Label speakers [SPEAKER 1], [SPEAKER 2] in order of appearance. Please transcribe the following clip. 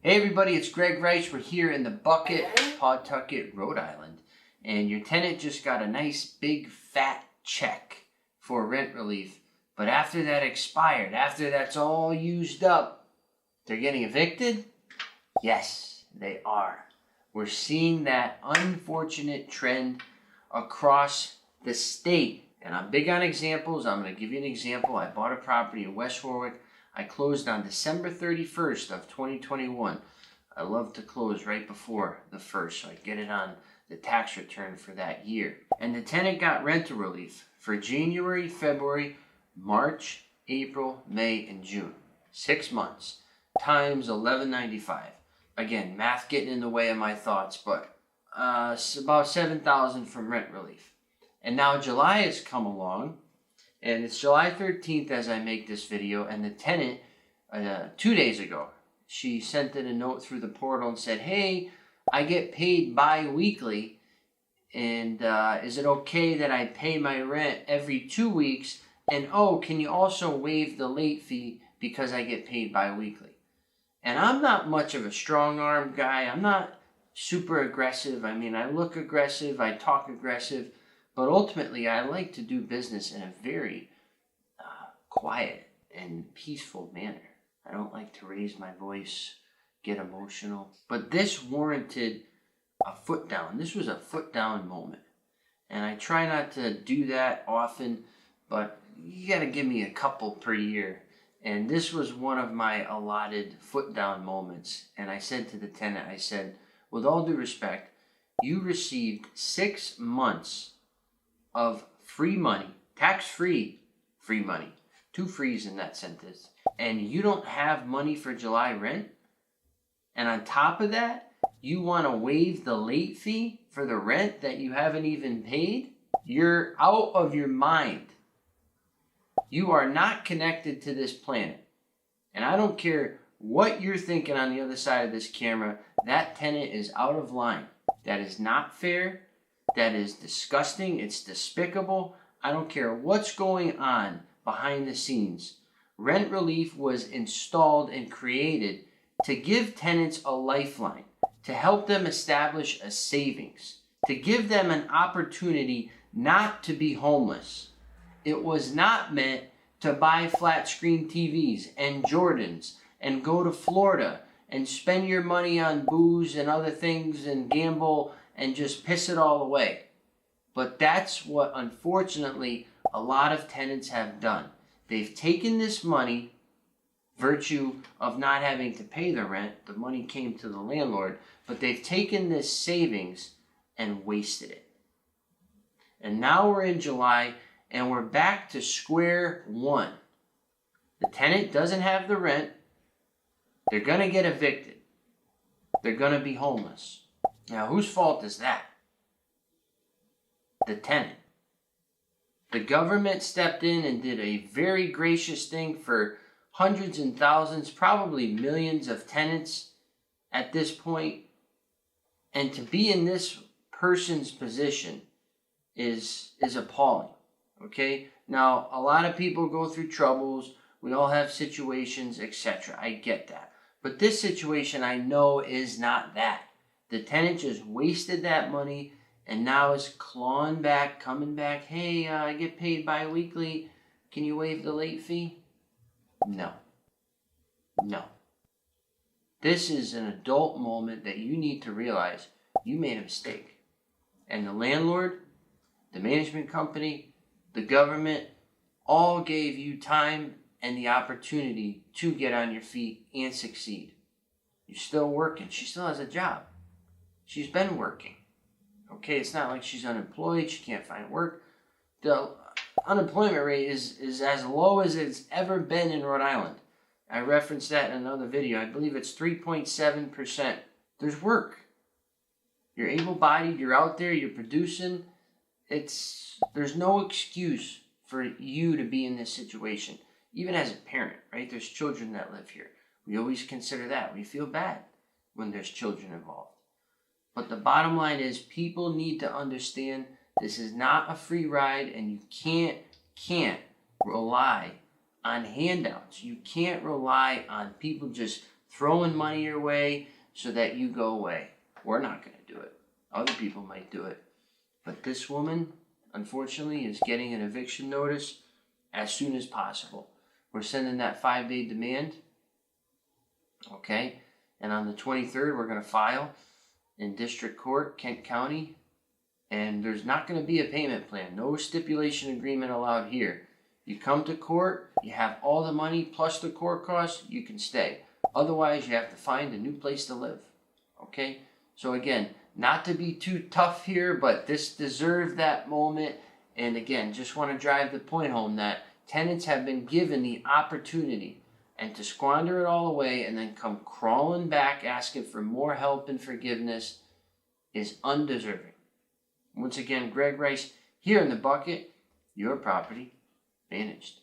[SPEAKER 1] Hey everybody, it's Greg Rice. We're here in the Bucket, Pawtucket, Rhode Island. And your tenant just got a nice big fat check for rent relief. But after that expired, after that's all used up, they're getting evicted? Yes, they are. We're seeing that unfortunate trend across the state. And I'm big on examples. I'm going to give you an example. I bought a property in West Warwick. I closed on December 31st of 2021. I love to close right before the 1st so I get it on the tax return for that year. And the tenant got rental relief for January, February, March, April, May, and June. 6 months times $11.95. Again, math getting in the way of my thoughts, but it's about $7,000 from rent relief. And now July has come along. And it's July 13th as I make this video, and the tenant, 2 days ago, she sent in a note through the portal and said, hey, I get paid bi-weekly, and is it okay that I pay my rent every 2 weeks? And oh, can you also waive the late fee because I get paid bi-weekly? And I'm not much of a strong arm guy. I'm not super aggressive. I mean, I look aggressive, I talk aggressive. But ultimately, I like to do business in a very quiet and peaceful manner. I don't like to raise my voice, get emotional. But this warranted a foot down. This was a foot down moment. And I try not to do that often, but you got to give me a couple per year. And this was one of my allotted foot down moments. And I said to the tenant, I said, with all due respect, you received 6 months of free money, tax-free free money, 2 frees in that sentence, and you don't have money for July rent, and on top of that, you want to waive the late fee for the rent that you haven't even paid? You're out of your mind. You are not connected to this planet, and I don't care what you're thinking on the other side of this camera, that tenant is out of line. That is not fair. That is disgusting. It's despicable. I don't care what's going on behind the scenes. Rent relief was installed and created to give tenants a lifeline, to help them establish a savings, to give them an opportunity not to be homeless. It was not meant to buy flat screen TVs and Jordans and go to Florida and spend your money on booze and other things and gamble and just piss it all away. But that's what, unfortunately, a lot of tenants have done. They've taken this money, virtue of not having to pay the rent, the money came to the landlord, but they've taken this savings and wasted it. And now we're in July, and we're back to square one. The tenant doesn't have the rent. They're going to get evicted. They're going to be homeless. Now, whose fault is that? The tenant. The government stepped in and did a very gracious thing for hundreds and thousands, probably millions of tenants at this point. And to be in this person's position is appalling. Okay? Now, a lot of people go through troubles. We all have situations, etc. I get that. But this situation I know is not that. The tenant just wasted that money and now is clawing back, coming back. Hey, I get paid bi-weekly. Can you waive the late fee? No. No. This is an adult moment that you need to realize you made a mistake. And the landlord, the management company, the government all gave you time and the opportunity to get on your feet and succeed. You're still working. She still has a job. She's been working. Okay, it's not like she's unemployed. She can't find work. The unemployment rate is as low as it's ever been in Rhode Island. I referenced that in another video. I believe it's 3.7%. There's work. You're able-bodied. You're out there. You're producing. There's no excuse for you to be in this situation. Even as a parent, right? There's children that live here. We always consider that. We feel bad when there's children involved. But the bottom line is people need to understand this is not a free ride, and you can't rely on handouts. You can't rely on people just throwing money your way so that you go away. We're not going to do it. Other people might do it. But this woman, unfortunately, is getting an eviction notice as soon as possible. We're sending that 5-day demand. Okay? And on the 23rd, we're going to file in District Court, Kent County. And there's not going to be a payment plan. No stipulation agreement allowed here. You come to court, you have all the money plus the court costs, you can stay. Otherwise, you have to find a new place to live. Okay? So again, not to be too tough here, but this deserved that moment. And again, just want to drive the point home that tenants have been given the opportunity, and to squander it all away and then come crawling back asking for more help and forgiveness is undeserving. Once again, Greg Rice here in the bucket, your property managed.